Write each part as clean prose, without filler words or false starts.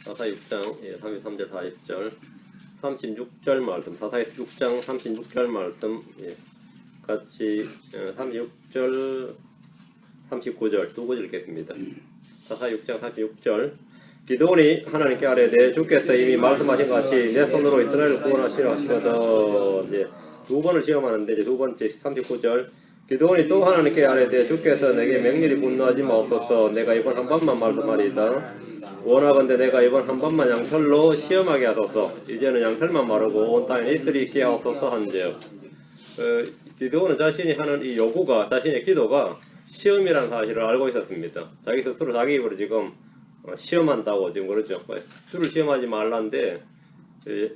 사사 6장 33절 40절 36절 말씀, 사사에서 6장 36절 말씀 같이 36절 39절 두 구절 읽겠습니다. 사사 6장 36절 기드온이 하나님께 아뢰되 주께서 이미 말씀하신 것 같이 내 손으로 이스라엘을 구원하시라 하시거든. 두 번을 시험하는데 이제 두 번째 39절 기드온이 또 하나님께 아뢰되 주께서 내게 맹렬히 분노하지 마옵소서. 내가 이번 한 번만 말씀하리이다. 원하건대 내가 이번 한 번만 양털로 시험하게 하소서. 이제는 양털만 마르고 온 땅에 이슬이 기하옵소서 한즉. 기드온은 자신이 하는 이 요구가, 자신의 기도가 시험이라는 사실을 알고 있었습니다. 자기 스스로 자기 입으로 지금 시험한다고 지금 그러죠. 주를 시험하지 말란데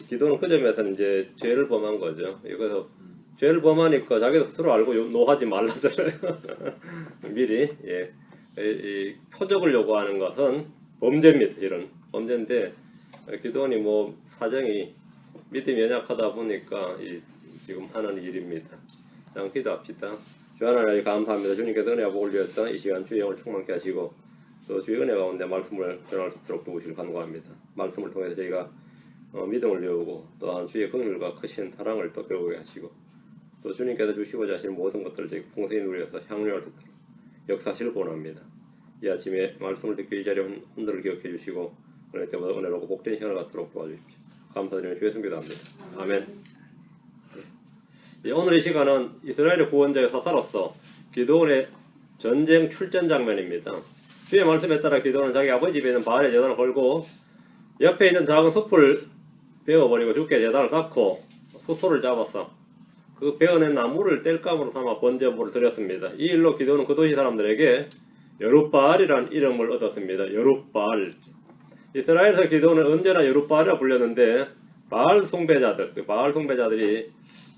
기도는 그 점에서는 이제 죄를 범한 거죠. 그래서 죄를 범하니까 자기 스스로 알고 노하지 말라잖아요. 미리 이 표적을 요구하는 것은 범죄입니다. 이런 범죄인데 기도원이 뭐 사정이 믿음이 연약하다 보니까 지금 하는 일입니다. 자, 기도합시다. 주 하나님 감사합니다. 주님께서 은혜와 복을 주셔서 이 시간 주의 영을 충만케 하시고 또 주의 은혜 가운데 말씀을 전할 수 있도록 도우시길 간구합니다. 말씀을 통해서 저희가 믿음을 배우고 또한 주의 긍휼과 크신 사랑을 또 배우게 하시고 또 주님께서 주시고자 하신 모든 것들을 저희 풍성히 누려서 향유할 수 있도록 역사하시길 원합니다. 이 아침에 말씀을 듣기 이 자리에 온 분들을 기억해 주시고 은혜 때보다 은혜로고 복된 시간을 갖도록 도와주십시오. 감사드리며 주의 성기도 합니다. 아멘. 오늘 이 시간은 이스라엘의 구원자의 사사로서 기드온의 전쟁 출전 장면입니다. 주의 말씀에 따라 기드온은 자기 아버지 집에 있는 바알의 제단을 걸고 옆에 있는 작은 숲을 베어버리고 주께 제단을 쌓고 숫소를 잡아서 그 베어낸 나무를 뗄감으로 삼아 번제물을 드렸습니다. 이 일로 기드온은 그 도시 사람들에게 여룻바알이라는 이름을 얻었습니다. 여룻바알. 이스라엘에서 기드온은 언제나 여룻바알이라 불렸는데 바알 숭배자들이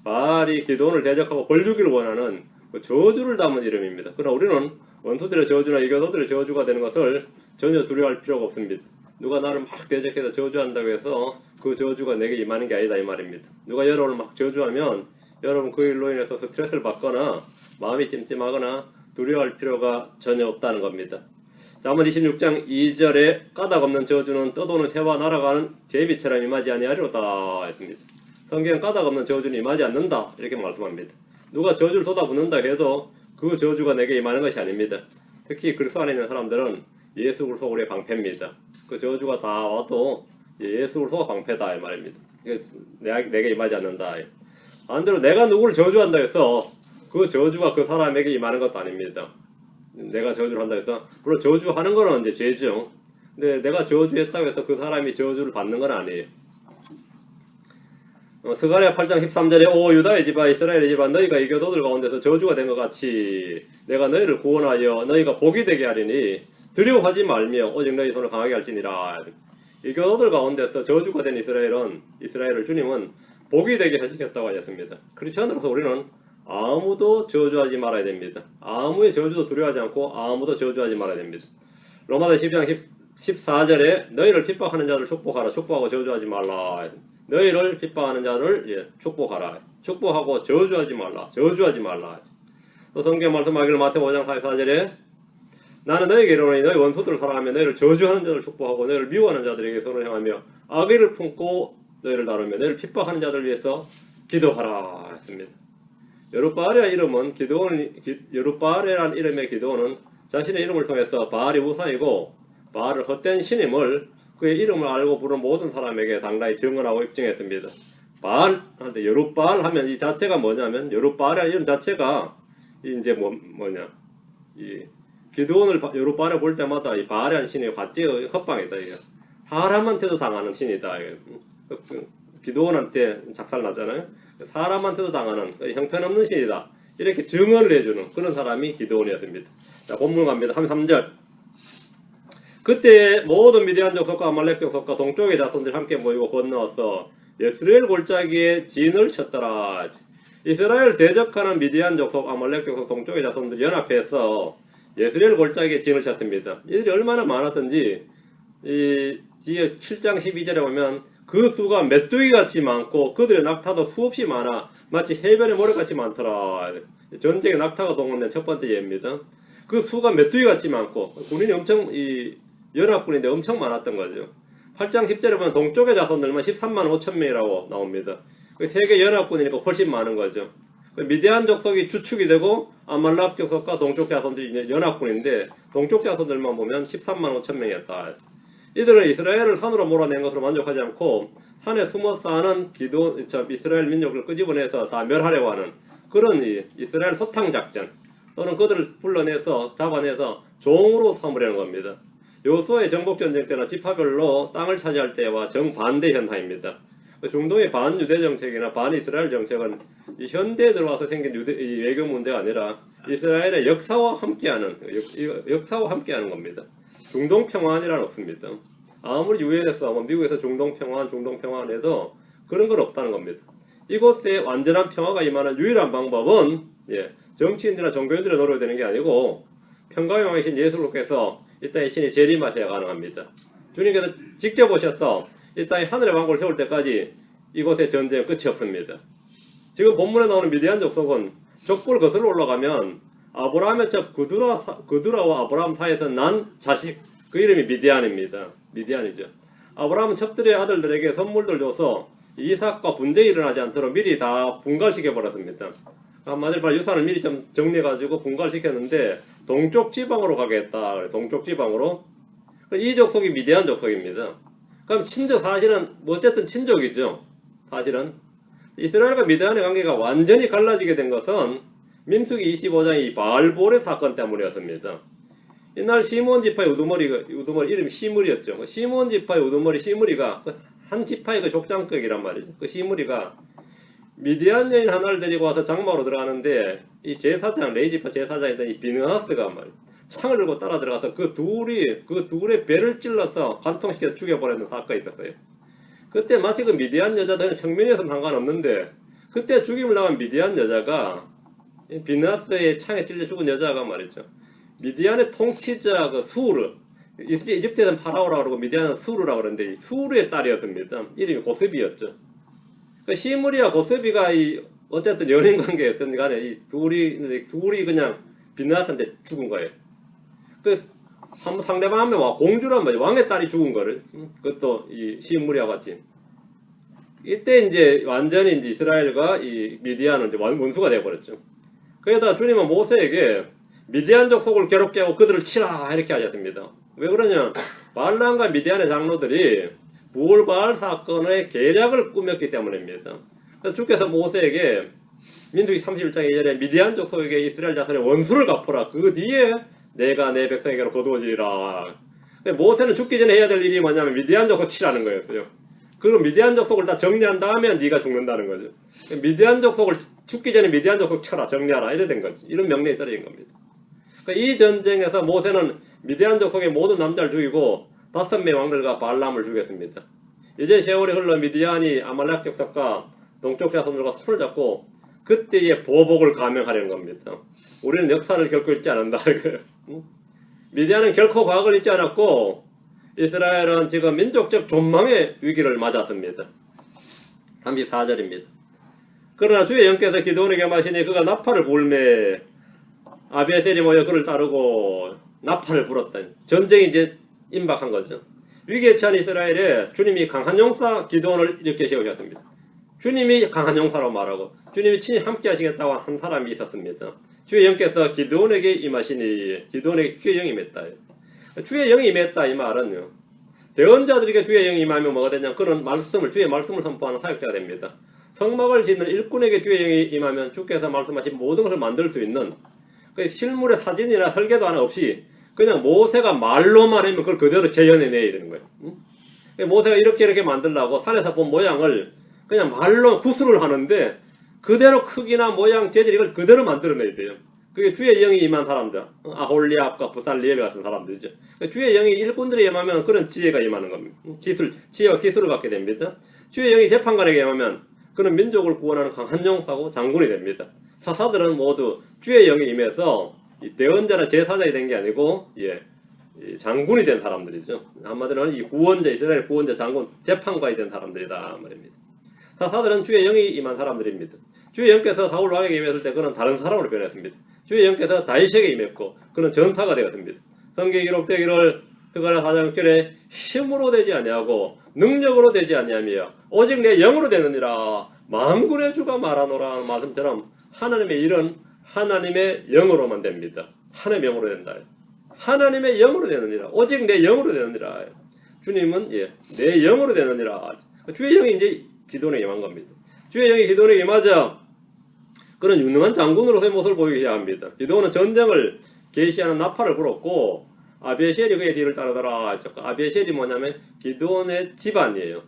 바알이 기드온을 대적하고 벌주기를 원하는 그 저주를 담은 이름입니다. 그러나 우리는 원수들의 저주나 이교도들의 저주가 되는 것을 전혀 두려워할 필요가 없습니다. 누가 나를 막 대적해서 저주한다고 해서 그 저주가 내게 임하는 게 아니다 이 말입니다. 누가 여러분을 막 저주하면 여러분 그 일로 인해서 스트레스를 받거나 마음이 찜찜하거나 두려워할 필요가 전혀 없다는 겁니다. 잠언 26장 2절에 까닭없는 저주는 떠도는 새와 날아가는 제비처럼 임하지 아니하리로다 했습니다. 성경은 까닭없는 저주는 임하지 않는다 이렇게 말씀합니다. 누가 저주를 쏟아붓는다 해도 그 저주가 내게 임하는 것이 아닙니다. 특히 그리스도 안에 있는 사람들은 예수 그리스도의 방패입니다. 그 저주가 다 와도 예수 그리스도가 방패다 이 말입니다. 내게 임하지 않는다. 반대로 내가 누구를 저주한다 해서 그 저주가 그 사람에게 임하는 것도 아닙니다. 내가 저주를 한다 해서 물론 저주하는 거는 이제 죄죠. 근데 내가 저주했다고 해서 그 사람이 저주를 받는 건 아니에요. 스가랴 8장 13절에 오 유다의 집아 이스라엘의 집아 너희가 이 교도들 가운데서 저주가 된 것 같이 내가 너희를 구원하여 너희가 복이 되게 하리니 두려워하지 말며 오직 너희 손을 강하게 할지니라. 이 교도들 가운데서 저주가 된 이스라엘을 주님은 복이 되게 하시겠다고 하셨습니다. 크리스천으로서 우리는 아무도 저주하지 말아야 됩니다. 아무의 저주도 두려워하지 않고 아무도 저주하지 말아야 됩니다. 로마서 10장 14절에 너희를 핍박하는 자를 축복하라. 축복하고 저주하지 말라. 너희를 핍박하는 자를 축복하라. 축복하고 저주하지 말라. 또 성경 말씀하기를 마태복음 5장 44절에 나는 너희에게 이르노니 너희 원수들을 사랑하며 너희를 저주하는 자를 축복하고 너희를 미워하는 자들에게 손을 향하며 악의를 품고 너희를 다루며 너희를 핍박하는 자들을 위해서 기도하라 했습니다. 여룻바알이라는 이름의 기드온은 자신의 이름을 통해서 바알이 우상이고 바알을 헛된 신임을 그의 이름을 알고 부르는 모든 사람에게 당당히 증언하고 입증했습니다. 바알한테 여룻바알 하면 이 자체가 뭐냐면 여룻바알이라는 이름 자체가 이제 이 기드온을 여룻바알에 볼 때마다 이 바알이라는 신이 갓죄의 헛방이다. 이게 사람한테도 당하는 신이다. 기드온한테 작살 났잖아요. 사람한테도 당하는 형편없는 신이다. 이렇게 증언을 해주는 그런 사람이 기드온이었습니다. 자, 본문 갑니다. 33절. 그때 모든 미디안 족속과 아말렉 족속과 동쪽의 자손들이 함께 모이고 건너와서 예스레엘 골짜기에 진을 쳤더라. 이스라엘 대적하는 미디안 족속, 아말렉 족속, 동쪽의 자손들이 연합해서 예스레엘 골짜기에 진을 쳤습니다. 이들이 얼마나 많았던지 이 뒤에 7장 12절에 보면 그 수가 메뚜기같이 많고 그들의 낙타도 수없이 많아 마치 해변의 모래같이 많더라. 전쟁에 낙타가 동원된 첫 번째 예입니다. 그 수가 메뚜기같이 많고 군인이 엄청 연합군인데 엄청 많았던 거죠. 8장 10절에 보면 동쪽의 자손들만 13만 5천 명이라고 나옵니다. 세계 연합군이니까 훨씬 많은 거죠. 미디안 족속이 주축이 되고 아말렉 족속과 동쪽 자손들이 연합군인데 동쪽 자손들만 보면 13만 5천 명이었다. 이들은 이스라엘을 산으로 몰아낸 것으로 만족하지 않고 산에 숨어 사는 이스라엘 민족을 끄집어내서 다 멸하려고 하는 그런 이스라엘 소탕 작전 또는 그들을 불러내서 잡아내서 종으로 삼으려는 겁니다. 여호수아의 정복전쟁 때는 지파별로 땅을 차지할 때와 정반대 현상입니다. 중동의 반유대 정책이나 반이스라엘 정책은 현대에 들어와서 생긴 이 외교 문제가 아니라 이스라엘의 역사와 함께하는 겁니다. 중동 평화안이란 없습니다. 아무리 유엔에서 미국에서 중동 평화안 해도 그런 건 없다는 겁니다. 이곳에 완전한 평화가 임하는 유일한 방법은 정치인들이나 종교인들이 노력이 되는 게 아니고 평강의 왕이신 예수님께서 이 땅에 신이 재림하셔야 가능합니다. 주님께서 직접 오셔서 이 땅에 하늘의 왕국을 세울 때까지 이곳의 전쟁은 끝이 없습니다. 지금 본문에 나오는 미디안 족속은 족보를 거슬러 올라가면 아브라함의 첩 그두라와 아브라함 사이에서 난 자식 그 이름이 미디안이죠. 아브라함은 첩들의 아들들에게 선물들 줘서 이삭과 분쟁이 일어나지 않도록 미리 다 분갈시켜 버렸습니다. 한마디로 유산을 미리 좀 정리해가지고 분갈시켰는데 동쪽 지방으로 가겠다. 동쪽 지방으로. 이 족속이 미디안 족속입니다. 그럼 사실은 어쨌든 친족이죠. 사실은 이스라엘과 미디안의 관계가 완전히 갈라지게 된 것은 민수기 25장의 바알볼의 사건 때문이었습니다. 이날 시몬 지파의 우두머리 이름이 시므리였죠. 시몬 지파의 우두머리 시므리가 한 지파의 그 족장격이란 말이죠. 그 시므리가 미디안 여인 하나를 데리고 와서 장막으로 들어가는데 이 제사장 레이지파 제사장이던 이 비느하스가 말이죠. 창을 들고 따라 들어가서 그 둘의 배를 찔러서 관통시켜서 죽여버리는 사건이 있었어요. 그때 마치 그 미디안 여자들은 평민이어서는 상관없는데 그때 죽임을 당한 미디안 여자가 비느하스의 창에 찔려 죽은 여자가 말이죠. 미디안의 통치자 그 수르, 이집트에서는 파라오라고 그러고 미디안은 수르라고 그러는데 수르의 딸이었습니다. 이름이 고스비였죠. 그 시므리와 고스비가 어쨌든 연인 관계였던 간에 이 둘이 그냥 비느하스한테 죽은 거예요. 상대방 한 명 공주란 말이에요. 왕의 딸이 죽은 거를. 그것도 이 시므리와 같이. 이때 이제 완전히 이제 이스라엘과 이 미디안은 이제 원수가 되어버렸죠. 그러다가 주님은 모세에게 미디안 족속을 괴롭게 하고 그들을 치라 이렇게 하셨습니다. 왜 그러냐? 발람과 미디안의 장로들이 부울바알 사건의 계략을 꾸몄기 때문입니다. 그래서 주께서 모세에게 민수기 31장 2절에 미디안 족속에게 이스라엘 자손의 원수를 갚으라. 그 뒤에 내가 내 백성에게로 거두어지리라. 모세는 죽기 전에 해야 될 일이 뭐냐면 미디안 족속 치라는 거였어요. 그리고 미디안 족속을 다 정리한 다음에 네가 죽는다는 거죠. 미디안 족속을 죽기 전에 미디안 족속 쳐라, 정리하라 이래 된 거지. 이런 명령이 떨어진 겁니다. 이 전쟁에서 모세는 미디안 족속의 모든 남자를 죽이고 5명의 왕들과 발람을 죽였습니다. 이제 세월이 흘러 미디안이 아말렉 족속과 동쪽 자손들과 손을 잡고 그때의 보복을 감행하려는 겁니다. 우리는 역사를 결코 잊지 않는다. 미디안은 결코 과거를 잊지 않았고 이스라엘은 지금 민족적 존망의 위기를 맞았습니다. 34절입니다. 그러나 주의 영께서 기드온에게 말하시니 그가 나팔을 불매 아비에셀이 모여 그를 따르고 나팔을 불었다. 전쟁이 이제 임박한 거죠. 위기에 처한 이스라엘에 주님이 강한 용사 기드온을 이렇게 세우셨습니다. 주님이 강한 용사라고 말하고 주님이 친히 함께 하시겠다고 한 사람이 있었습니다. 주의 영께서 기드온에게 임하시니 기드온에게 주의 영이 임했다. 주의 영이 임했다 이 말은요. 대언자들에게 주의 영이 임하면 뭐가 되냐? 그런 주의 말씀을 선포하는 사역자가 됩니다. 성막을 짓는 일꾼에게 주의 영이 임하면 주께서 말씀하신 모든 것을 만들 수 있는 그 실물의 사진이나 설계도 하나 없이 그냥 모세가 말로 말하면 그걸 그대로 재현해내야 되는 거예요. 모세가 이렇게 만들라고 산에서 본 모양을 그냥 말로 구술을 하는데 그대로 크기나 모양, 재질 이걸 그대로 만들어내야 돼요. 그게 주의 영이 임한 사람들, 아홀리압과 부살리엘 같은 사람들이죠. 주의 영이 일꾼들에 임하면 그런 지혜가 임하는 겁니다. 지혜와 기술을 갖게 됩니다. 주의 영이 재판관에게 임하면 그는 민족을 구원하는 강한 용사고 장군이 됩니다. 사사들은 모두 주의 영이 임해서 대언자나 제사장이 된 게 아니고 장군이 된 사람들이죠. 한마디로 이 구원자, 이스라엘 구원자, 장군, 재판관이 된 사람들이다 말입니다. 사사들은 주의 영이 임한 사람들입니다. 주의 영께서 사울 왕에게 임했을 때 그는 다른 사람으로 변했습니다. 주의 영께서 다윗에게 임했고 그는 전사가 되었습니다. 성경에 기록되기를 그거나 4장 6절에 힘으로 되지 아니하고 능력으로 되지 아니하며 오직 내 영으로 되느니라. 만군의 주가 말하노라 말씀처럼 하나님의 일은 하나님의 영으로만 됩니다. 하나님의 영으로 된다. 하나님의 영으로 되느니라. 오직 내 영으로 되느니라. 주님은 내 영으로 되느니라. 주의 영이 이제 기도원에 임한 겁니다. 주의 영이 기도원에 임하자 그런 유능한 장군으로서의 모습을 보이게 합니다. 기도원은 전쟁을 계시하는 나팔을 불었고 아비에셀이 그의 뒤를 따르더라. 아비에셀이 뭐냐면 기도원의 집안이에요.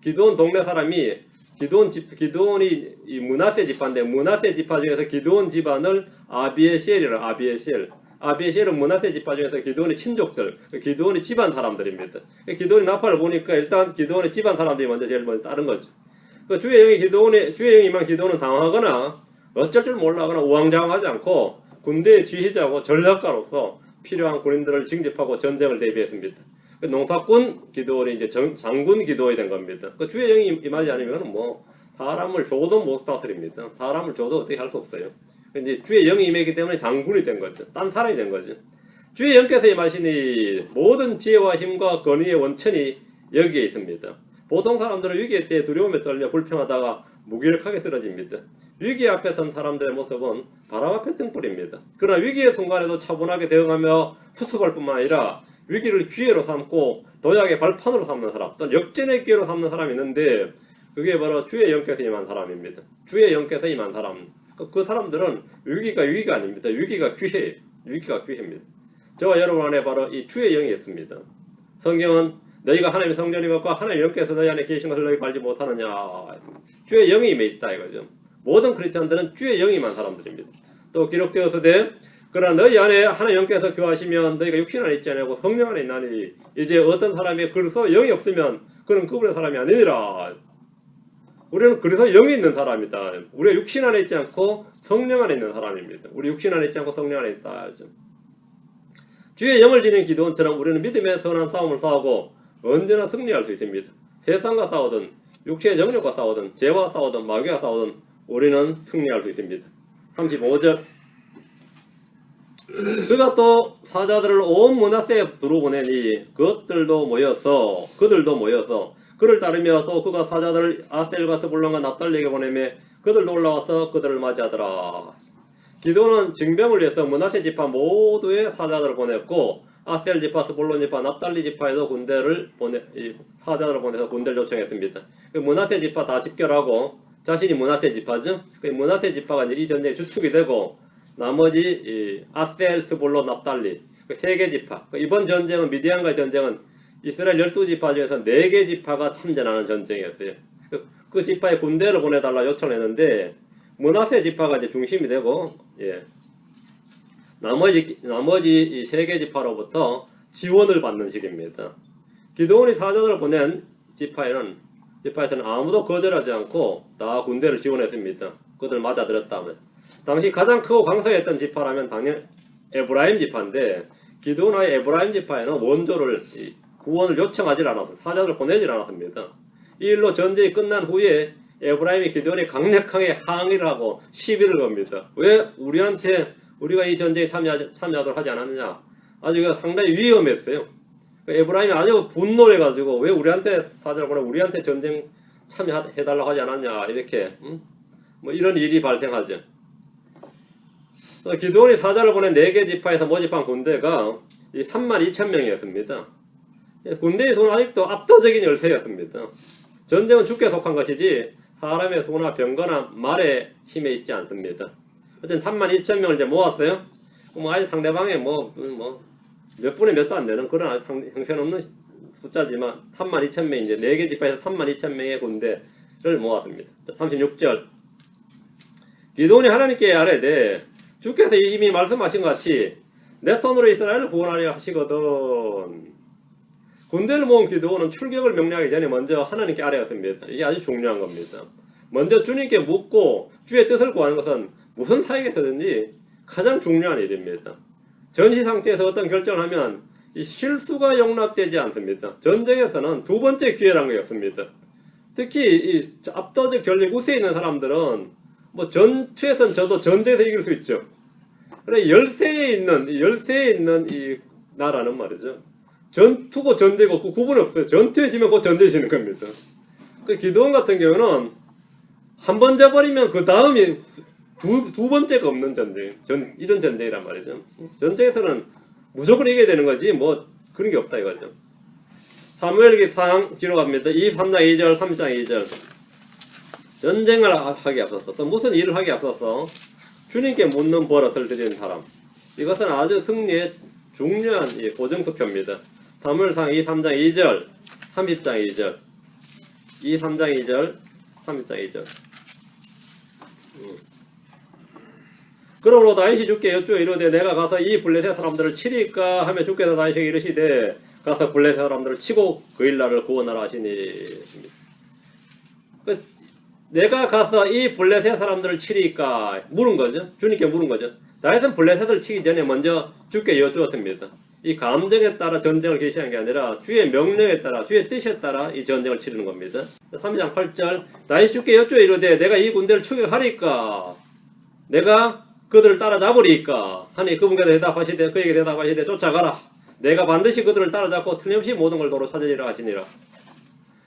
기도원 동네 사람이 기도원이 이 므낫세 지파인데 므낫세 지파 중에서 기도원 집안을 아비에셀이라. 아비에셀은 므낫세 지파 중에서 기도원의 친족들, 기도원의 집안 사람들입니다. 기도원이 나팔을 보니까 일단 기도원의 집안 사람들이 제일 먼저 따른 거죠. 주의 영이 임한 기도원은 당하거나 어쩔 줄 몰라거나 우왕좌왕하지 않고 군대의 지휘자고 전략가로서 필요한 군인들을 징집하고 전쟁을 대비했습니다. 농사꾼 기도원이 이제 장군 기도원이 된 겁니다. 주의 영이 임하지 않으면 사람을 줘도 못 다스립니다. 사람을 줘도 어떻게 할 수 없어요. 이제 주의 영이 임했기 때문에 장군이 된 거죠. 딴 사람이 된 거죠. 주의 영께서 임하시니 모든 지혜와 힘과 권위의 원천이 여기에 있습니다. 보통 사람들은 위기 때 두려움에 떨려 불평하다가 무기력하게 쓰러집니다. 위기 앞에 선 사람들의 모습은 바람 앞에 등불입니다. 그러나 위기의 순간에도 차분하게 대응하며 수습할 뿐만 아니라 위기를 기회로 삼고 도약의 발판으로 삼는 사람, 또는 역전의 기회로 삼는 사람이 있는데 그게 바로 주의 영께서 임한 사람입니다. 주의 영께서 임한 사람. 그 사람들은 위기가 아닙니다. 위기가 기회입니다. 저와 여러분 안에 바로 이 주의 영이 있습니다. 성경은 너희가 하나님의 성전이 받고 하나님의 영께서 너희 안에 계신 것을 너희가 알지 못하느냐. 주의 영이 임해 있다 이거죠. 모든 크리스찬들은 주의 영이 임한 사람들입니다. 또 기록되었으되 그러나 너희 안에 하나님 영께서 교하시면 너희가 육신 안에 있지 않고 성령 안에 있나니 이제 어떤 사람이 그래서 영이 없으면 그는 그분의 사람이 아니니라. 우리는 그래서 영이 있는 사람이다. 우리가 육신 안에 있지 않고 성령 안에 있는 사람입니다. 우리 육신 안에 있지 않고 성령 안에 있다. 주의 영을 지닌 기도원처럼 우리는 믿음의 선한 싸움을 싸우고 언제나 승리할 수 있습니다. 세상과 싸우든 육체의 정욕과 싸우든 죄와 싸우든 마귀와 싸우든 우리는 승리할 수 있습니다. 35절 그가 또 사자들을 온 므낫세에 두루 보내니 그들도 모여서 그를 따르며 또 그가 사자들을 아셀과 스불론과 납달리에게 보내며 그들도 올라와서 그들을 맞이하더라. 기도는 징병을 위해서 므낫세 지파 모두의 사자들을 보냈고 아셀 지파, 스불론 지파, 납달리 지파에도 사자들을 보내서 군대를 요청했습니다. 므낫세 지파 다 집결하고 자신이 므낫세 지파죠. 므낫세 지파가 이제 이 전쟁의 주축이 되고 나머지 아셀, 스불론, 납달리 세 개 지파. 이번 전쟁은 미디안과의 전쟁은 이스라엘 12지파 중에서 4개 지파가 참전하는 전쟁이었어요. 그 지파에 군대를 보내달라 요청했는데 므낫세 지파가 이제 중심이 되고 나머지 3개 지파로부터 지원을 받는 식입니다. 기도원이 사자들을 보낸 지파에서는 아무도 거절하지 않고 다 군대를 지원했습니다. 그들 맞아들였다면 당시 가장 크고 강성했던 지파라면 당연 에브라임 지파인데 기도원의 에브라임 지파에는 원조를 구원을 요청하지 않았습니다. 사자들을 보내질 않았습니다. 이 일로 전쟁이 끝난 후에 에브라임이 기도원에 강력하게 항의를 하고 시비를 겁니다. 왜 우리가 이 전쟁에 참여하도록 하지 않았느냐. 아주 상당히 위험했어요. 에브라임이 아주 분노를 해가지고 왜 우리한테 사자를 보내 우리한테 전쟁 참여해달라고 하지 않았냐 이렇게 이런 일이 발생하죠. 기도원이 사자를 보낸 4개 지파에서 모집한 군대가 32,000명이었습니다. 군대의 수는 아직도 압도적인 열세였습니다. 전쟁은 죽게 속한 것이지 사람의 수나 병거나 말의 힘에 있지 않습니다. 어쨌든 32,000명을 이제 모았어요. 아직 상대방의 몇 분의 몇도 안 되는 그런 아주 형편없는 숫자지만 32,000명 이제 4개 지파에서 32,000명의 군대를 모았습니다. 36절 기도원이 하나님께 아뢰되 주께서 이미 말씀하신 것 같이 내 손으로 이스라엘을 구원하려 하시거든. 군대를 모은 기도원은 출격을 명령하기 전에 먼저 하나님께 아뢰었습니다. 이게 아주 중요한 겁니다. 먼저 주님께 묻고 주의 뜻을 구하는 것은 무슨 사역에서든지 가장 중요한 일입니다. 전시 상태에서 어떤 결정을 하면 이 실수가 용납되지 않습니다. 전쟁에서는 두 번째 기회라는 게 없습니다. 특히 이 압도적 전력 우세에 있는 사람들은 전투에서는 저도 전쟁에서 이길 수 있죠. 그래 열세에 있는 이 나라는 말이죠. 전투고 전제고 그 구분 없어요. 전투에 지면 곧 전제에 지는 겁니다. 그 기도원 같은 경우는 한 번 져버리면 그 다음이 두 번째가 없는 전쟁. 이런 전쟁이란 말이죠. 전쟁에서는 무조건 이겨야 되는 거지 뭐 그런 게 없다 이거죠. 사무엘기상 뒤로 갑니다. 3장 2절 3장 2절 전쟁을 하기 앞서서 또 무슨 일을 하기 앞서서 주님께 묻는 버릇을 드리는 사람. 이것은 아주 승리의 중요한 고정수표입니다. 사무엘상 3장 2절 30장 2절 3장 2절 30장 2절 그러므로 다윗이 주께 여쭈어 이르되 내가 가서 이 블레셋 사람들을 치리까 하며 주께서 다윗에게 이르시되 가서 블레셋 사람들을 치고 그 일날을 구원하라 하시니. 내가 가서 이 블레셋 사람들을 치리까 물은 거죠. 주님께 물은 거죠. 다윗은 블레셋을 치기 전에 먼저 주께 여쭈었습니다. 이 감정에 따라 전쟁을 개시한 게 아니라 주의 명령에 따라 주의 뜻에 따라 이 전쟁을 치르는 겁니다. 3장 8절 다윗이 주께 여쭈어 이르되 내가 이 군대를 추격하리까 내가 그들을 따라잡으리까 하니 그분께서 대답하시되 그에게 대답하시되 쫓아가라 내가 반드시 그들을 따라잡고 틀림없이 모든 걸 도로 찾으리라 하시니라.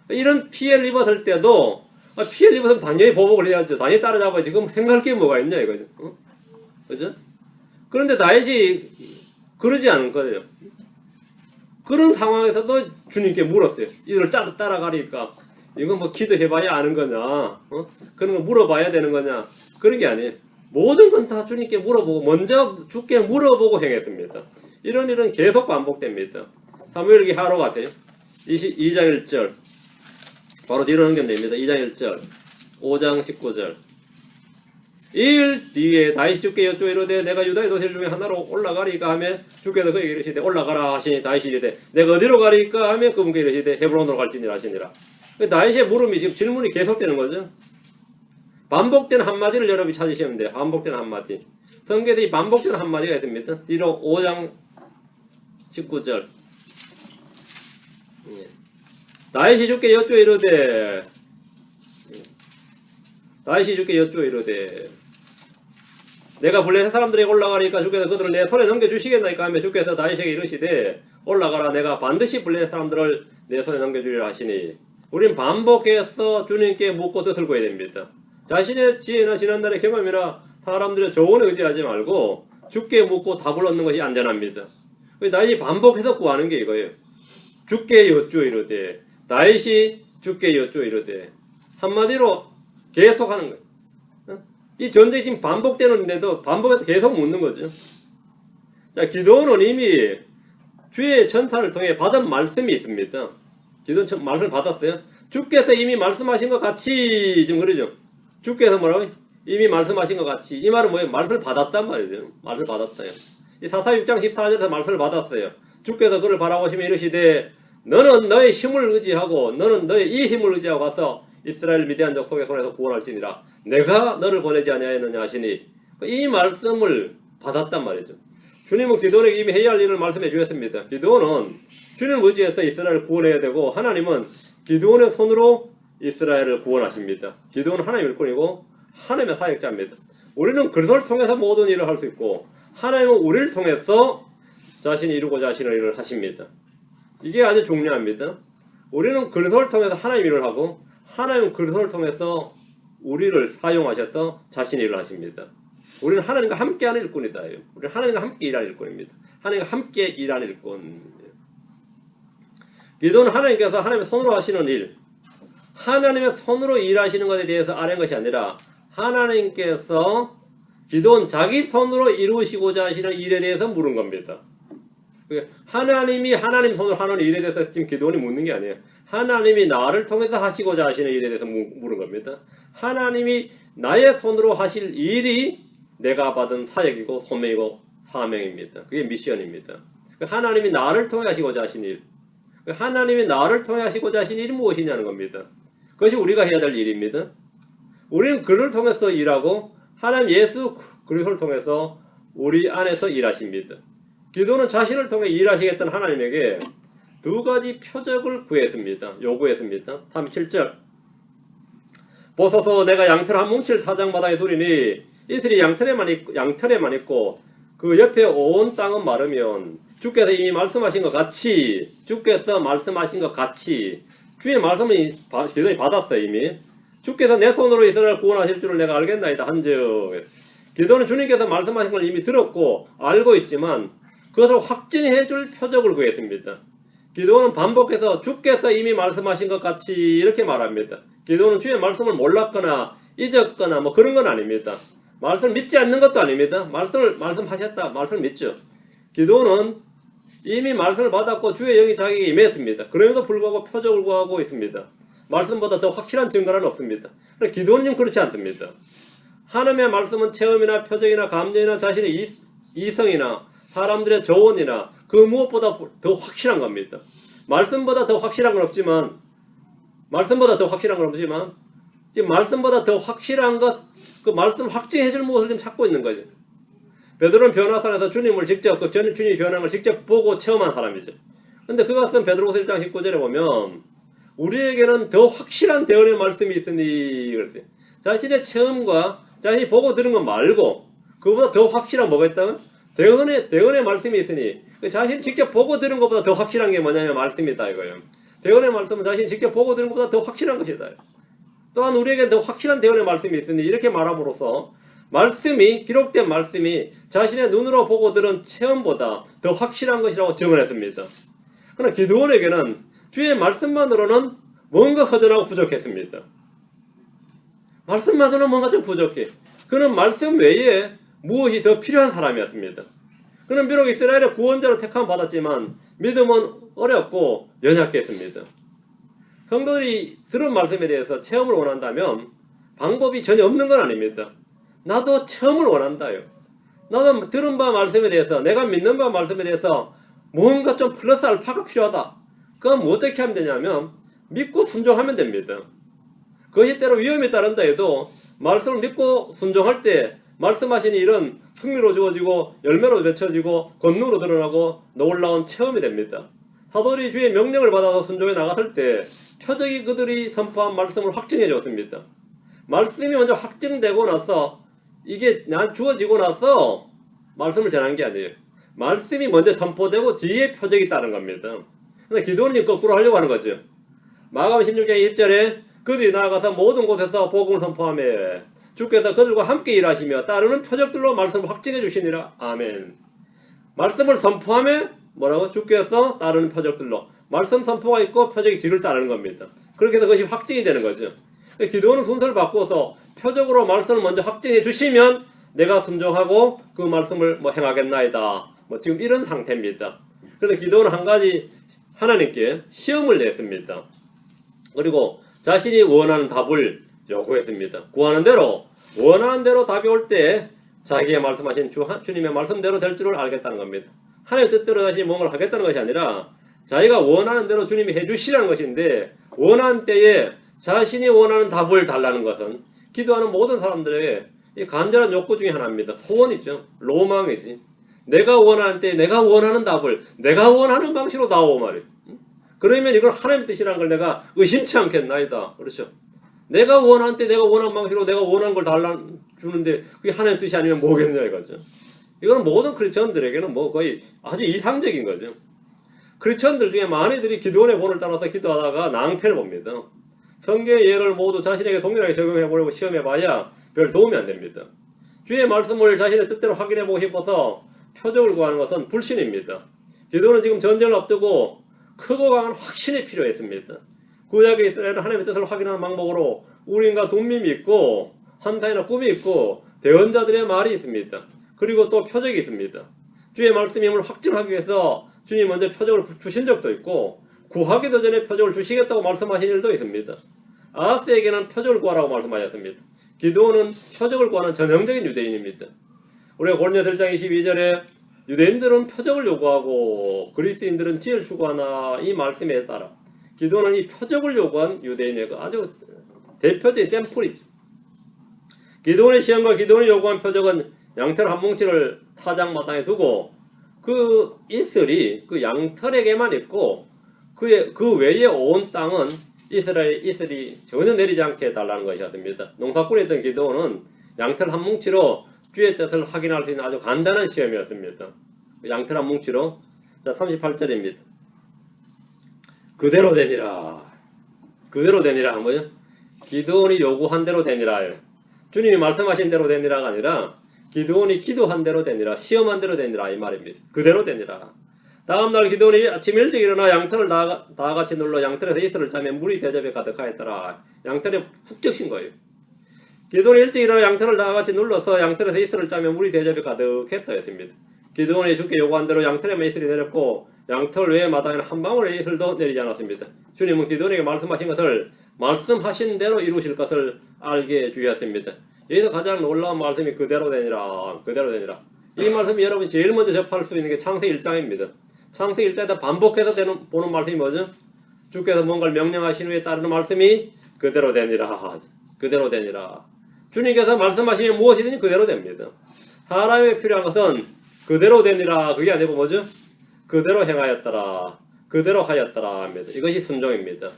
이런 피해를 입었을 때도 피해를 입었으면 당연히 보복을 해야죠. 당연히 따라잡아야지. 지금 생각할 게 뭐가 있냐 이거죠. 그죠? 그런데 다윗이 그러지 않은 거예요. 그런 상황에서도 주님께 물었어요. 이들을 따라가리까 이건 뭐 기도해봐야 아는 거냐 그런 거 물어봐야 되는 거냐 그런 게 아니에요. 모든 건 다 주님께 물어보고 먼저 주께 물어보고 행했습니다. 이런 일은 계속 반복됩니다. 사무엘기 하러 가세요. 2장 1절 바로 뒤로 넘기면 됩니다. 2장 1절 5장 19절 일 뒤에 다윗이 주께 여쭈어 이르되 내가 유다의 도시 중에 하나로 올라가리까 하며 주께서 그에게 이르시되 올라가라 하시니 다윗이 이르되 내가 어디로 가리까 하며 그분께 이르시되 헤브론으로 갈지니라 하시니라. 다윗의 물음이 지금 질문이 계속되는 거죠. 반복되는 한마디를 여러분이 찾으시면 돼요. 반복되는 한마디. 성경에서 이 반복되는 한마디가 있습니다. 뒤로 5장 19절 다윗이 주께 여쭈어 이르되 내가 블레셋 사람들에게 올라가리까 주께서 그들을 내 손에 넘겨주시겠나이까 하며 주께서 다윗에게 이르시되 올라가라 내가 반드시 블레셋 사람들을 내 손에 넘겨주리라 하시니. 우리는 반복해서 주님께 묻고 뜻을 구해야 됩니다. 자신의 지혜나 지난날의 경험이나 사람들의 조언에 의지하지 말고 주께 묻고 답을 얻는 것이 안전합니다. 다윗이 반복해서 구하는 게 이거예요. 주께 여쭈어 이르되 다윗이 주께 여쭈어 이르되 한마디로 계속하는 거예요. 이 전쟁이 지금 반복되는데도 반복해서 계속 묻는 거죠. 자, 기도원은 이미 주의 천사를 통해 받은 말씀이 있습니다. 기도원 말씀을 받았어요. 주께서 이미 말씀하신 것 같이 지금 그러죠. 주께서 뭐라고? 이미 말씀하신 것 같이. 이 말은 뭐예요? 말씀을 받았단 말이죠. 말씀을 받았어요. 이 사사 6장 14절에서 말씀을 받았어요. 주께서 그를 바라보시며 이르시되 너는 너의 힘을 의지하고 너는 너의 이 힘을 의지하고 가서 이스라엘 미디안 족속의 손에서 구원할지니라. 내가 너를 보내지 아니하였느냐 하시니 이 말씀을 받았단 말이죠. 주님은 기도원에게 이미 해야 할 일을 말씀해 주셨습니다. 기도원은 주님을 의지해서 이스라엘을 구원해야 되고 하나님은 기도원의 손으로 이스라엘을 구원하십니다. 기도원은 하나님의 일꾼이고 하나님의 사역자입니다. 우리는 그리스도를 통해서 모든 일을 할 수 있고 하나님은 우리를 통해서 자신이 이루고자 하시는 일을 하십니다. 이게 아주 중요합니다. 우리는 그리스도를 통해서 하나님 일을 하고 하나님은 그리스도를 통해서 우리를 사용하셔서 자신의 일을 하십니다. 우리는 하나님과 함께하는 일꾼이다. 우리는 하나님과 함께 일하는 일꾼입니다. 하나님과 함께 일하는 일꾼. 기도는 하나님께서 하나님의 손으로 하시는 일, 하나님의 손으로 일하시는 것에 대해서 아는 것이 아니라 하나님께서 기도는 자기 손으로 이루시고자 하시는 일에 대해서 물은 겁니다. 하나님이 하나님 손으로 하는 일에 대해서 지금 기도원이 묻는 게 아니에요. 하나님이 나를 통해서 하시고자 하시는 일에 대해서 물은 겁니다. 하나님이 나의 손으로 하실 일이 내가 받은 사역이고 소명이고 사명입니다. 그게 미션입니다. 하나님이 나를 통해 하시고자 하신 일, 하나님이 나를 통해 하시고자 하신 일이 무엇이냐는 겁니다. 그것이 우리가 해야 될 일입니다. 우리는 그를 통해서 일하고 하나님 예수 그리스도를 통해서 우리 안에서 일하십니다. 기도는 자신을 통해 일하시겠다는 하나님에게 두 가지 표적을 구했습니다. 요구했습니다. 37절 보소서 내가 양털 한 뭉칠 사장마다에 두리니 이슬이 양털에만 있고 그 옆에 온 땅은 마르면 주께서 이미 말씀하신 것 같이 주의 말씀을 기도에 받았어요. 이미 주께서 내 손으로 이스라엘 구원하실 줄을 내가 알겠나이다 한즉 기도는 주님께서 말씀하신 걸 이미 들었고 알고 있지만 그것을 확증해 줄 표적을 구했습니다. 기도는 반복해서 주께서 이미 말씀하신 것 같이 이렇게 말합니다. 기도는 주의 말씀을 몰랐거나 잊었거나 뭐 그런 건 아닙니다. 말씀을 믿지 않는 것도 아닙니다. 말씀하셨다. 말씀을 믿죠. 기도는 이미 말씀을 받았고 주의 영이 자기에게 임했습니다. 그럼에도 불구하고 표적을 구하고 있습니다. 말씀보다 더 확실한 증거는 없습니다. 기도는 좀 그렇지 않습니다. 하나님의 말씀은 체험이나 표적이나 감정이나 자신의 이성이나 사람들의 조언이나 그 무엇보다 더 확실한 겁니다. 말씀보다 더 확실한 건 없지만 지금 말씀보다 더 확실한 것, 그 말씀 확증해 줄 무엇을 지금 찾고 있는 거죠. 베드로는 변화산에서 주님을 직접, 주님이 변한 걸 직접 보고 체험한 사람이죠. 근데 그것은 베드로후서 1장 19절에 보면 우리에게는 더 확실한 대언의 말씀이 있으니 그랬어요. 자신의 체험과 자신이 보고 들은 것 말고 그보다 더 확실한 뭐가 있다면 대언의 말씀이 있으니 자신이 직접 보고 들은 것보다 더 확실한 게 뭐냐면 말씀이다 이거예요. 대언의 말씀은 자신이 직접 보고 들은 것보다 더 확실한 것이다. 또한 우리에게 더 확실한 대언의 말씀이 있으니 이렇게 말함으로써 기록된 말씀이 자신의 눈으로 보고 들은 체험보다 더 확실한 것이라고 증언했습니다. 그러나 기드온에게는 주의 말씀만으로는 뭔가 허전하고 부족했습니다. 말씀만으로는 뭔가 좀 부족해. 그는 말씀 외에 무엇이 더 필요한 사람이었습니다. 그는 비록 이스라엘의 구원자로 택함 받았지만 믿음은 어렵고 연약했습니다. 성도들이 들은 말씀에 대해서 체험을 원한다면 방법이 전혀 없는 건 아닙니다. 나도 체험을 원한다요. 나도 들은 바 말씀에 대해서, 내가 믿는 바 말씀에 대해서 뭔가 좀 플러스 알파가 필요하다. 그럼 어떻게 하면 되냐면 믿고 순종하면 됩니다. 그것이 때로 위험이 따른다 해도 말씀을 믿고 순종할 때 말씀하신 일은 승리로 주어지고 열매로 맺혀지고 권능으로 드러나고 놀라운 체험이 됩니다. 사도들이 주의 명령을 받아서 순종해 나갔을 때 표적이 그들이 선포한 말씀을 확증해 줬습니다. 말씀이 먼저 확증되고 나서 이게 주어지고 나서 말씀을 전한 게 아니에요. 말씀이 먼저 선포되고 뒤에 표적이 따른 겁니다. 근데 기도는 거꾸로 하려고 하는 거죠. 마가복음 16장 1절에 그들이 나아가서 모든 곳에서 복음을 선포하며 주께서 그들과 함께 일하시며 따르는 표적들로 말씀을 확증해 주시니라. 아멘. 말씀을 선포하며 뭐라고? 주께서 따르는 표적들로. 말씀 선포가 있고 표적이 뒤를 따르는 겁니다. 그렇게 해서 그것이 확증이 되는 거죠. 기도는 순서를 바꿔서 표적으로 말씀을 먼저 확증해 주시면 내가 순종하고 그 말씀을 행하겠나이다. 지금 이런 상태입니다. 그래서 기도는 한 가지 하나님께 시험을 냈습니다. 그리고 자신이 원하는 답을 요구했습니다. 구하는 대로 원하는 대로 답이 올 때 자기의 말씀하신 주님의 말씀대로 될 줄을 알겠다는 겁니다. 하나님의 뜻대로 자신이 뭔가를 하겠다는 것이 아니라 자기가 원하는 대로 주님이 해주시라는 것인데 원하는 때에 자신이 원하는 답을 달라는 것은 기도하는 모든 사람들에게 간절한 욕구 중에 하나입니다. 소원이죠. 로망이지. 내가 원하는 때 내가 원하는 답을 내가 원하는 방식으로 나오고 말이에요. 그러면 이걸 하나님의 뜻이라는 걸 내가 의심치 않겠나이다. 그렇죠. 내가 원하는 때 내가 원하는 방식으로 내가 원하는 걸 달라주는데 그게 하나님의 뜻이 아니면 뭐겠냐 이거죠. 이건 모든 크리스천들에게는 거의 아주 이상적인 거죠. 크리스천들 중에 많이들이 기도원의 본을 따라서 기도하다가 낭패를 봅니다. 성경의 예를 모두 자신에게 동일하게 적용해보려고 시험해봐야 별 도움이 안 됩니다. 주의 말씀을 자신의 뜻대로 확인해보고 싶어서 표적을 구하는 것은 불신입니다. 기도는 지금 전쟁을 앞두고 크고 강한 확신이 필요했습니다. 구약의 이스라엘은 하나님의 뜻을 확인하는 방법으로 우림과 둠밈이 있고 환상이나 꿈이 있고 대언자들의 말이 있습니다. 그리고 또 표적이 있습니다. 주의 말씀의 힘을 확증하기 위해서 주님이 먼저 표적을 주신 적도 있고 구하기도 전에 표적을 주시겠다고 말씀하신 일도 있습니다. 아하스에게는 표적을 구하라고 말씀하셨습니다. 기드온은 표적을 구하는 전형적인 유대인입니다. 우리가 고린도서 1장 22절에 유대인들은 표적을 요구하고 그리스인들은 지혜를 추구하나 이 말씀에 따라 기드온은 이 표적을 요구한 유대인의 아주 대표적인 샘플이죠. 기드온의 시험과 기드온이 요구한 표적은 양털 한 뭉치를 타작마당에 두고 그 이슬이 그 양털에게만 있고 그 외에 온 땅은 이슬이 전혀 내리지 않게 해달라는 것이었습니다. 농사꾼이었던 기드온은 양털 한 뭉치로 주의 뜻을 확인할 수 있는 아주 간단한 시험이었습니다. 양털 한 뭉치로 자, 38절입니다. 그대로 되니라. 그대로 되니라. 뭐요? 기드온이 요구한 대로 되니라. 주님이 말씀하신 대로 되니라가 아니라 기드온이 기도한 대로 되니라. 시험한 대로 되니라. 이 말입니다. 그대로 되니라. 다음날 기드온이 아침 일찍 일어나 양털을 다 같이 눌러 양털에서 이슬을 짜면 물이 대접에 가득하였더라. 양털에 푹 적신 거예요. 기드온이 일찍 일어나 양털을 다 같이 눌러서 양털에서 이슬을 짜면 물이 대접에 가득했다 했습니다. 기드온이 주께 요구한 대로 양털에만 이슬이 내렸고 양털 외의 마당에는 한 방울의 이슬도 내리지 않았습니다. 주님은 기드온에게 말씀하신 것을 말씀하신 대로 이루실 것을 알게 주셨습니다. 여기서 가장 놀라운 말씀이 그대로 되니라. 그대로 되니라. 이 말씀이 여러분이 제일 먼저 접할 수 있는 게 창세기 1장입니다. 창세기 1장에다 반복해서 보는 말씀이 뭐죠? 주께서 뭔가를 명령하신 후에 따르는 말씀이 그대로 되니라. 그대로 되니라. 주님께서 말씀하시면 무엇이든지 그대로 됩니다. 사람에 필요한 것은 그대로 되니라. 그게 아니고 뭐죠? 그대로 행하였더라. 그대로 하였더라 합니다. 이것이 순종입니다.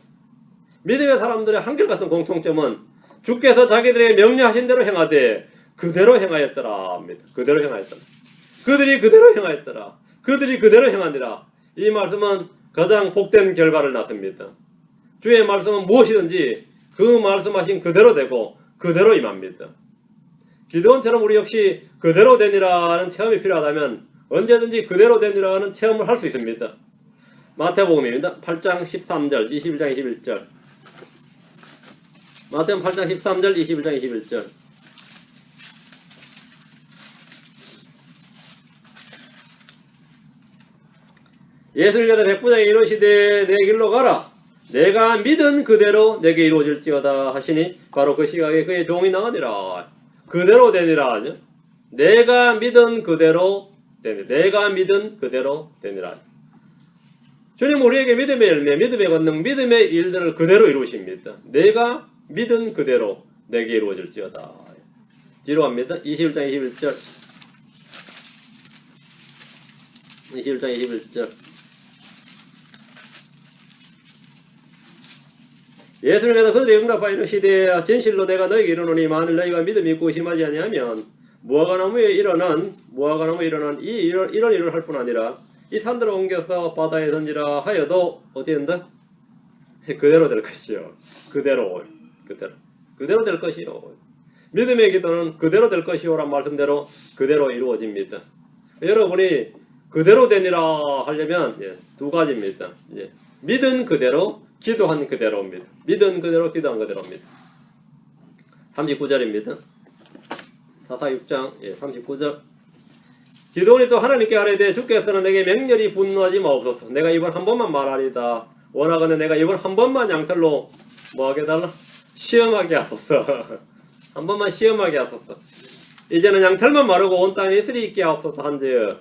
믿음의 사람들의 한결같은 공통점은 주께서 자기들에게 명령하신 대로 행하되 그대로 행하였더라 합니다. 그대로 행하였더라. 그들이 그대로 행하였더라. 그들이 그대로 행하니라. 이 말씀은 가장 복된 결과를 낳습니다. 주의 말씀은 무엇이든지 그 말씀하신 그대로 되고 그대로 임합니다. 기드온처럼 우리 역시 그대로 되니라는 체험이 필요하다면 언제든지 그대로 되니라는 체험을 할 수 있습니다. 마태복음입니다. 8장 13절, 21장 21절. 마태복음 8장 13절, 21장 21절. 예수께서 백부장에게 이르시되 내 길로 가라. 내가 믿은 그대로 내게 이루어질지어다 하시니 바로 그 시각에 그의 종이 나가니라. 그대로 되니라. 내가 믿은 그대로 되니라. 내가 믿은 그대로 되니라. 주님 우리에게 믿음의 열매, 믿음의 권능, 믿음의 일들을 그대로 이루십니다. 내가 믿은 그대로 내게 이루어질지어다. 뒤로 갑니다. 21장 21절. 21장 21절. 예수님께서 그들에게 응답하여 이르시되 진실로 내가 너희에게 이르노니 만일 너희가 믿음이 있고 의심하지 아니하면 무화과나무에 일어난 이런 일을 할 뿐 아니라 이 산들을 옮겨서 바다에 던지라 하여도 어떻게 된다? 그대로 될 것이요. 그대로 될 것이요. 믿음의 기도는 그대로 될 것이요란 말씀대로 그대로 이루어집니다. 여러분이 그대로 되니라 하려면 두 가지입니다. 믿은 그대로 기도한 그대로입니다. 믿은 그대로 기도한 그대로입니다. 39절입니다. 사사 6장 39절. 기도원이 또 하나님께 아뢰되 주께서는 내게 맹렬히 분노하지 마옵소서. 내가 이번 한 번만 말하리다. 원하거든 내가 이번 한 번만 양털로 뭐하게 달라? 시험하게 하소서. 한 번만 시험하게 하소서. 이제는 양털만 마르고 온 땅에 이슬이 있게 하옵소서 한즉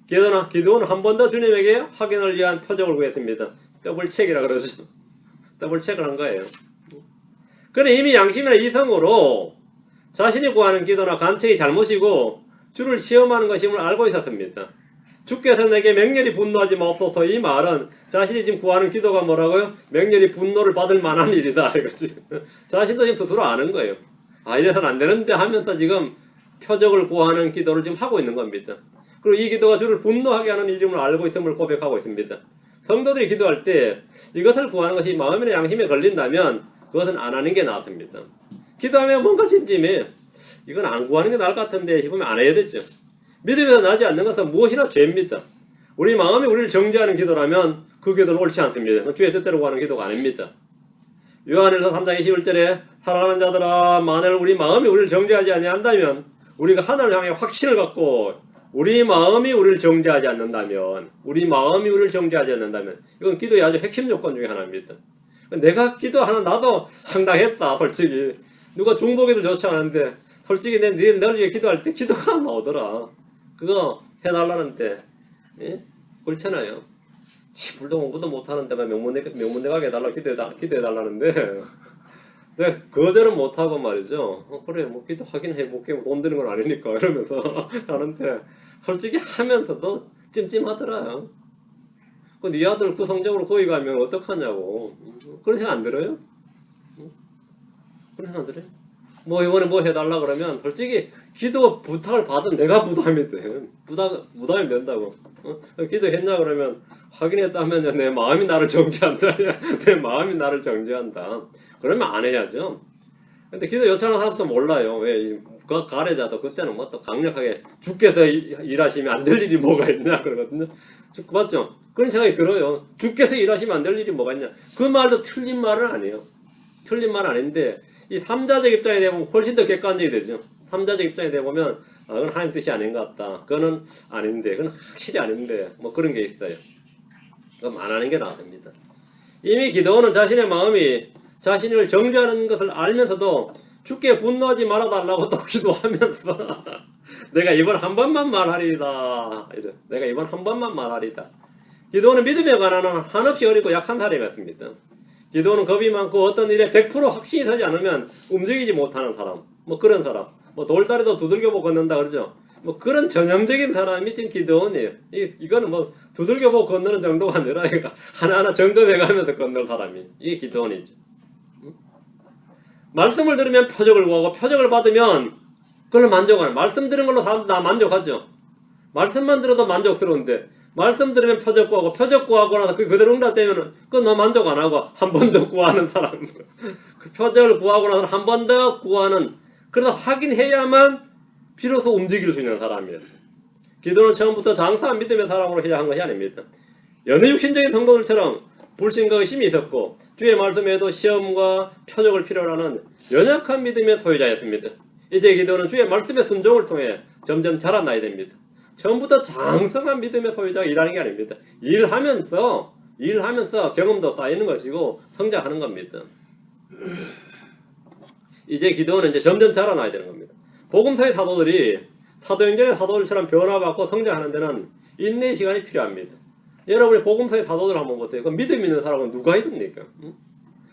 기도원은 한 번 더 주님에게 확인을 위한 표적을 구했습니다. 더블체크라 그러죠. 더블체크를 한 거예요. 그는 이미 양심이나 이성으로 자신이 구하는 기도나 간청이 잘못이고 주를 시험하는 것임을 알고 있었습니다. 주께서 내게 맹렬히 분노하지 마옵소서. 이 말은 자신이 지금 구하는 기도가 뭐라고요? 맹렬히 분노를 받을 만한 일이다 이거지. 자신도 지금 스스로 아는 거예요. 이래서는 안 되는데 하면서 지금 표적을 구하는 기도를 지금 하고 있는 겁니다. 그리고 이 기도가 주를 분노하게 하는 일임을 알고 있음을 고백하고 있습니다. 성도들이 기도할 때 이것을 구하는 것이 마음이나 양심에 걸린다면 그것은 안 하는 게 낫습니다. 기도하면 뭔가 심심해. 이건 안 구하는 게 나을 것 같은데 싶으면 안 해야 되죠. 믿음에서 나지 않는 것은 무엇이나 죄입니다. 우리 마음이 우리를 정죄하는 기도라면 그 기도는 옳지 않습니다. 주의 뜻대로 구하는 기도가 아닙니다. 요한일서 3장 21절에 사랑하는 자들아 만일 우리 마음이 우리를 정죄하지 아니한다면 우리가 하늘을 향해 확신을 갖고 우리 마음이 우리를 정죄하지 않는다면 이건 기도의 아주 핵심 요건 중에 하나입니다. 내가 기도하는 나도 황당했다 솔직히. 누가 중보기도 좋지 않은데 솔직히 너를 위해 기도할 때 기도가 안 나오더라. 그거 해달라는데 그렇잖아요. 불도 공부도 못하는데 명문대 가게 해달라고 기도해달라는데 내가 거절은 못하고 말이죠. 그래 뭐 기도하긴 해볼게 돈 드는 건 아니니까 이러면서 하는데 솔직히 하면서도 찜찜하더라요. 네 아들 그 성적으로 거기 가면 어떡하냐고. 그런 생각 안 들어요? 그런 생각 안 들어요? 뭐 이번에 뭐 해달라 그러면 솔직히 기도 부탁을 받은 내가 부담이 돼. 부담이 된다고. 기도했냐 그러면 확인했다면 내 마음이 나를 정죄한다. 내 마음이 나를 정죄한다. 그러면 안 해야죠. 근데 기도 요청하는 사람도 몰라요. 왜? 그 가래자도 그때는 뭐 또 강력하게 주께서 일하시면 안 될 일이 뭐가 있냐 그러거든요. 맞죠? 그런 생각이 들어요. 주께서 일하시면 안 될 일이 뭐가 있냐. 그 말도 틀린 말은 아니에요. 틀린 말은 아닌데 이 3자적 입장에 대보면 훨씬 더 객관적이 되죠. 3자적 입장에 대보면 그건 하나님 뜻이 아닌 것 같다. 그거는 아닌데 그건 확실히 아닌데 뭐 그런 게 있어요. 그럼 안 하는 게 낫습니다. 이미 기도는 자신의 마음이 자신을 정죄하는 것을 알면서도 주께 분노하지 말아달라고 또 기도하면서 내가 이번 한 번만 말하리다. 내가 이번 한 번만 말하리다. 기도는 믿음에 관한 한없이 어리고 약한 사례 같습니다. 기도는 겁이 많고 어떤 일에 100% 확신이 서지 않으면 움직이지 못하는 사람. 뭐 그런 사람. 뭐 돌다리도 두들겨보고 걷는다 그러죠. 뭐 그런 전형적인 사람이 지금 기도원이에요. 이거는 뭐 두들겨보고 걷는 정도가 아니라 하나하나 점검해가면서 걷는 사람이. 이게 기도원이죠. 말씀을 들으면 표적을 구하고 표적을 받으면 그걸 만족하는. 말씀 들은 걸로 다 만족하죠. 말씀만 들어도 만족스러운데 말씀 들으면 표적 구하고 표적 구하고 나서 그대로 응답되면 그건 너 만족 안 하고 한 번 더 구하는 사람. 그 표적을 구하고 나서 한 번 더 구하는. 그래서 확인해야만 비로소 움직일 수 있는 사람이에요. 기도는 처음부터 장사한 믿음의 사람으로 시작한 것이 아닙니다. 여느 육신적인 성도들처럼 불신과 의심이 있었고 주의 말씀에도 시험과 표적을 필요로 하는 연약한 믿음의 소유자였습니다. 이제 기도는 주의 말씀의 순종을 통해 점점 자라나야 됩니다. 처음부터 장성한 믿음의 소유자가 일하는 게 아닙니다. 일하면서 경험도 쌓이는 것이고 성장하는 겁니다. 이제 기도는 이제 점점 자라나야 되는 겁니다. 복음서의 사도들이 사도행전의 사도들처럼 변화받고 성장하는 데는 인내의 시간이 필요합니다. 여러분이 복음서의 사도들 한번 보세요. 그 믿음 있는 사람은 누가 있습니까?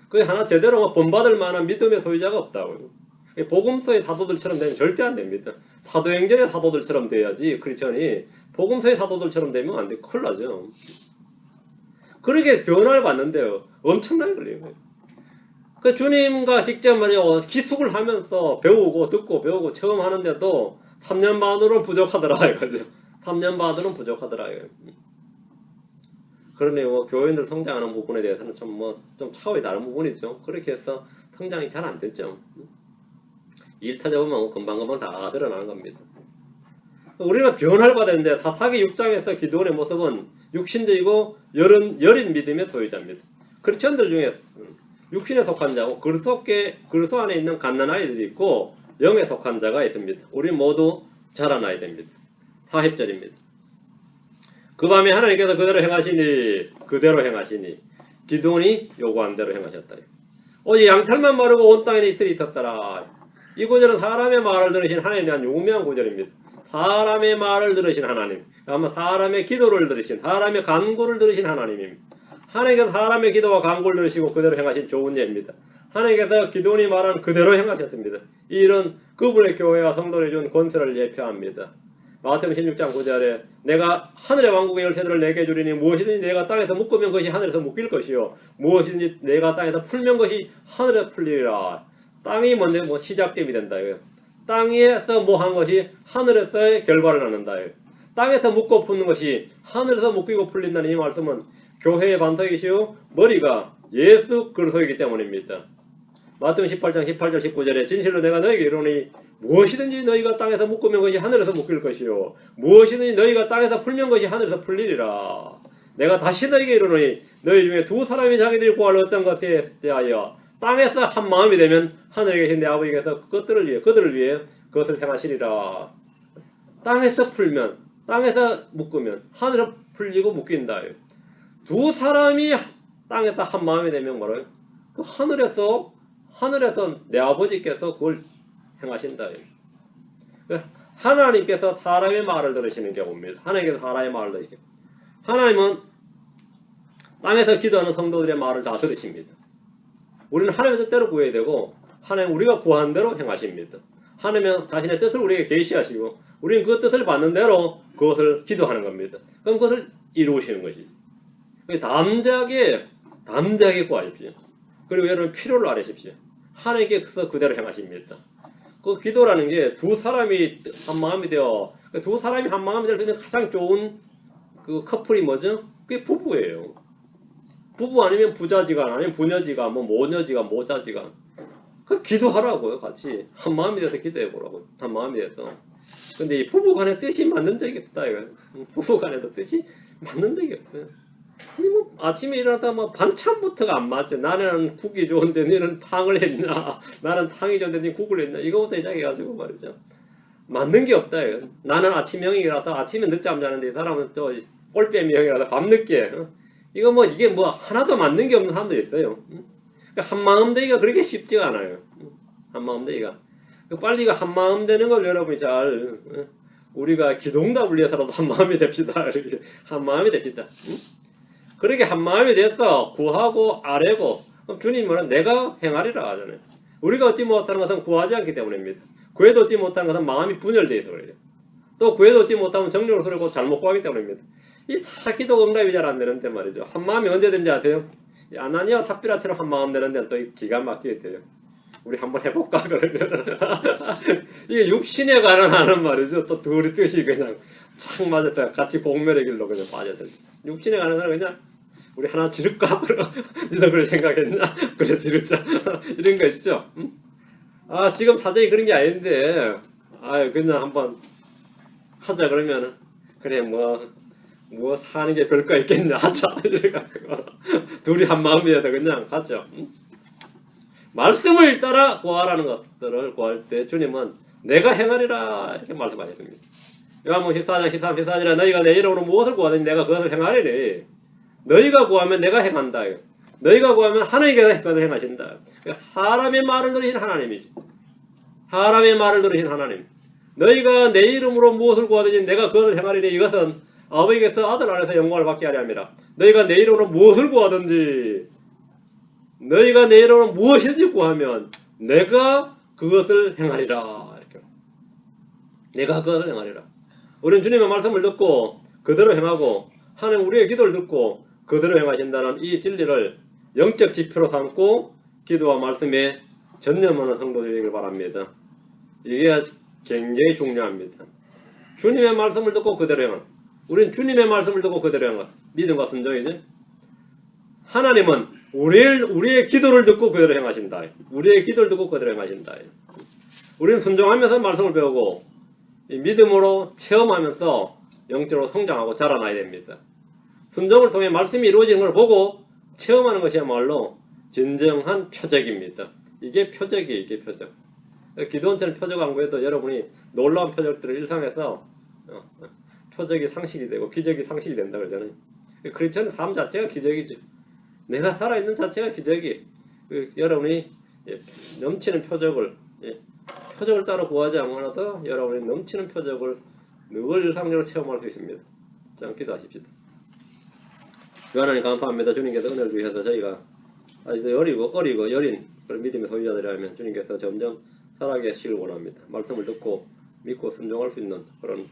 그게 하나 제대로 본받을 만한 믿음의 소유자가 없다고요. 복음서의 사도들처럼 되면 절대 안 됩니다. 사도행전의 사도들처럼 돼야지 크리스천이 복음서의 사도들처럼 되면 안 돼. 큰일 나죠. 그렇게 변화를 받는데요. 엄청나게 걸리는 거예요. 그 주님과 직접 말이요 기숙을 하면서 배우고 듣고 배우고 처음 하는데도 3년 반으로는 부족하더라 이거죠. 3년 반으로는 부족하더라 이거. 그러네요. 교인들 성장하는 부분에 대해서는 좀 차원이 다른 부분이죠. 그렇게 해서 성장이 잘 안 됐죠. 일 찾아보면 금방금방 다 드러나는 겁니다. 우리가 변화를 받았는데 사사기 6장에서 기도원의 모습은 육신적이고 여린 믿음의 소유자입니다. 크리스천들 중에 육신에 속한 자고 그리스도 안에 있는 갓난아이들이 있고 영에 속한 자가 있습니다. 우리 모두 자라나야 됩니다. 40절입니다. 그 밤에 하나님께서 그대로 행하시니 기도원이 요구한 대로 행하셨다. 오직 양털만 마르고 온 땅에 이슬이 있었더라. 이 구절은 사람의 말을 들으신 하나님에 대한 유명한 구절입니다. 사람의 말을 들으신 하나님, 아마 사람의 기도를 들으신, 사람의 간구를 들으신 하나님입니다. 하나님께서 사람의 기도와 간구를 들으시고 그대로 행하신 좋은 예입니다. 하나님께서 기도원이 말한 그대로 행하셨습니다. 이 일은 그분의 교회와 성도를 준 권세를 예표합니다. 마태복음 16장 9절에 내가 하늘의 왕국의 열쇠들을 내게 주리니 무엇이든지 내가 땅에서 묶으면 그것이 하늘에서 묶일 것이요 무엇이든지 내가 땅에서 풀면 것이 하늘에서 풀리리라. 땅이 먼저 시작점이 된다. 땅에서 한 것이 하늘에서의 결과를 낳는다. 땅에서 묶고 푸는 것이 하늘에서 묶이고 풀린다는 이 말씀은 교회의 반석이시요 머리가 예수 그리스도이기 때문입니다. 마태복음 18장 18절 19절에 진실로 내가 너희에게 이르노니 무엇이든지 너희가 땅에서 묶으면 것이 하늘에서 묶일 것이요 무엇이든지 너희가 땅에서 풀면 것이 하늘에서 풀리리라. 내가 다시 너희에게 이르노니 너희 중에 두 사람이 자기들이 구할 어떤 것에 대하여 땅에서 한 마음이 되면 하늘에 계신 내 아버지께서 그들을 위해 그것을 행하시리라. 땅에서 풀면 땅에서 묶으면 하늘에서 풀리고 묶인다. 두 사람이 땅에서 한 마음이 되면 뭐라요? 그 하늘에서 내 아버지께서 그걸 행하신다. 하나님께서 사람의 말을 들으시는 경우입니다. 하나님께서 사람의 말을 들으시는. 하나님은 땅에서 기도하는 성도들의 말을 다 들으십니다. 우리는 하나님의 뜻대로 구해야 되고 하나님 우리가 구한 대로 행하십니다. 하나님은 자신의 뜻을 우리에게 계시하시고 우리는 그 뜻을 받는 대로 그것을 기도하는 겁니다. 그럼 그것을 이루시는 것이죠. 담대하게 구하십시오. 그리고 여러분 필요를 아뢰십시오. 하나님께서 그대로 행하십니다. 그 기도라는 게 두 사람이 한 마음이 되어, 두 사람이 한 마음이 될 수 있는 가장 좋은 그 커플이 뭐죠? 그게 부부예요. 부부 아니면 부자지간, 아니면 부녀지간, 뭐 모녀지간, 모자지간. 그 기도하라고요, 같이. 한 마음이 돼서 기도해보라고. 한 마음이 돼서. 근데 이 부부간의 뜻이 맞는 적이 없다, 이거. 부부간에도 뜻이 맞는 적이 없어요. 뭐 아침에 일어나서 뭐 반찬부터가 안 맞죠. 나는 국이 좋은데 너는 탕을 했나? 나는 탕이 좋은데 너는 국을 했나? 이거부터 시작해가지고 말이죠. 맞는 게 없다, 이거. 나는 아침형이라서 아침에 늦잠 자는데 이 사람은 또 꼴빼미형이라서 밤늦게. 이거 뭐 이게 뭐 하나도 맞는 게 없는 사람도 있어요. 한마음 되기가 그렇게 쉽지가 않아요. 한마음 되기가. 빨리 이거 한마음 되는 걸 여러분이 잘, 우리가 기도응답을 위해서라도 한마음이 됩시다. 이렇게 한마음이 됩시다. 그렇게 한마음이 돼서 구하고 아뢰고, 그럼 주님은 내가 행하리라 하잖아요. 우리가 얻지 못하는 것은 구하지 않기 때문입니다. 구해도 얻지 못하는 것은 마음이 분열되어 있어 그래요. 또 구해도 얻지 못하면 정력으로 소리고 잘못 구하기 때문입니다. 이 다 기도 응답이 잘 안 되는데 말이죠. 한마음이 언제든지 아세요? 아나니아 삽비라처럼 한마음 되는 데는 또 기가 막히게 돼요. 우리 한번 해볼까 그러면 이게 육신에 관한 말이죠. 또 둘이 뜻이 그냥 착 맞았다. 같이 공멸의 길로 그냥 빠져들죠. 육신에 관한 사람 그냥 우리 하나 지를까? 니도 그래 생각했나? 그래 지르자. 이런 거 있죠. 응? 아 지금 사정이 그런 게 아닌데 그냥 한번 하자 그러면 그래 뭐 사는 게 별거 있겠냐 하자 이래가지고 둘이 한 마음이 돼서 그냥 하죠. 응? 말씀을 따라 구하라는 것들을 구할 때 주님은 내가 행하리라 이렇게 말씀하셨습니다. 요한복음 14장 13, 14절에 너희가 내 이름으로 무엇을 구하든지 내가 그것을 행하리니 너희가 구하면 내가 행한다. 너희가 구하면 하나님께서 그것을 행하신다. 사람의 말을 들으신 하나님이지. 사람의 말을 들으신 하나님. 너희가 내 이름으로 무엇을 구하든지 내가 그것을 행하리니 이것은 아버지께서 아들 안에서 영광을 받게 하려 함이라. 너희가 내 이름으로 무엇을 구하든지 너희가 내 이름으로 무엇이든지 구하면 내가 그것을 행하리라. 이렇게. 내가 그것을 행하리라. 우리는 주님의 말씀을 듣고 그대로 행하고 하나님 우리의 기도를 듣고 그대로 행하신다는 이 진리를 영적 지표로 삼고 기도와 말씀에 전념하는 성도들 되기를 바랍니다. 이게 굉장히 중요합니다. 주님의 말씀을 듣고 그대로 행하는. 우리는 주님의 말씀을 듣고 그대로 행하는. 믿음과 순종이지. 하나님은 우리의 기도를 듣고 그대로 행하신다. 우리의 기도를 듣고 그대로 행하신다. 우리는 순종하면서 말씀을 배우고 믿음으로 체험하면서 영적으로 성장하고 자라나야 됩니다. 순종을 통해 말씀이 이루어지는 걸 보고 체험하는 것이야말로 진정한 표적입니다. 이게 표적이에요. 이게 표적. 기도원처럼 표적 안 구해도 여러분이 놀라운 표적들을 일상에서 표적이 상식이 되고 기적이 상식이 된다 그러잖아요. 크리스천의 삶 자체가 기적이죠. 내가 살아있는 자체가 기적이. 여러분이 넘치는 표적을 따라 구하지 않고라도 여러분이 넘치는 표적을 늘 일상적으로 체험할 수 있습니다. 자, 기도하십시다. 하나님 감사합니다. 주님께서 은혜를 주셔서 저희가 아직 어리고 여린 그런 믿음의 소유자들이라면 주님께서 점점 살아가게 하시길 원합니다. 말씀을 듣고 믿고 순종할 수 있는 그런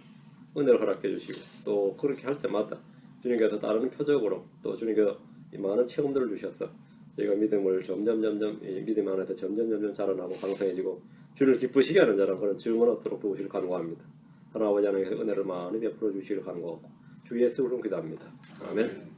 은혜를 허락해 주시고 또 그렇게 할 때마다 주님께서 다른 표적으로 또 주님께서 많은 체험들을 주셔서 저희가 믿음을 점점 믿음 안에서 점점 자라나고 강성해지고 주를 기쁘시게 하는 자랑 그런 증언 얻도록 도우시길 간구합니다. 하나님 아버지 하나님께서 은혜를 많이 베풀어 주시길 간구하고 주 예수 이름으로 기도합니다. 아멘.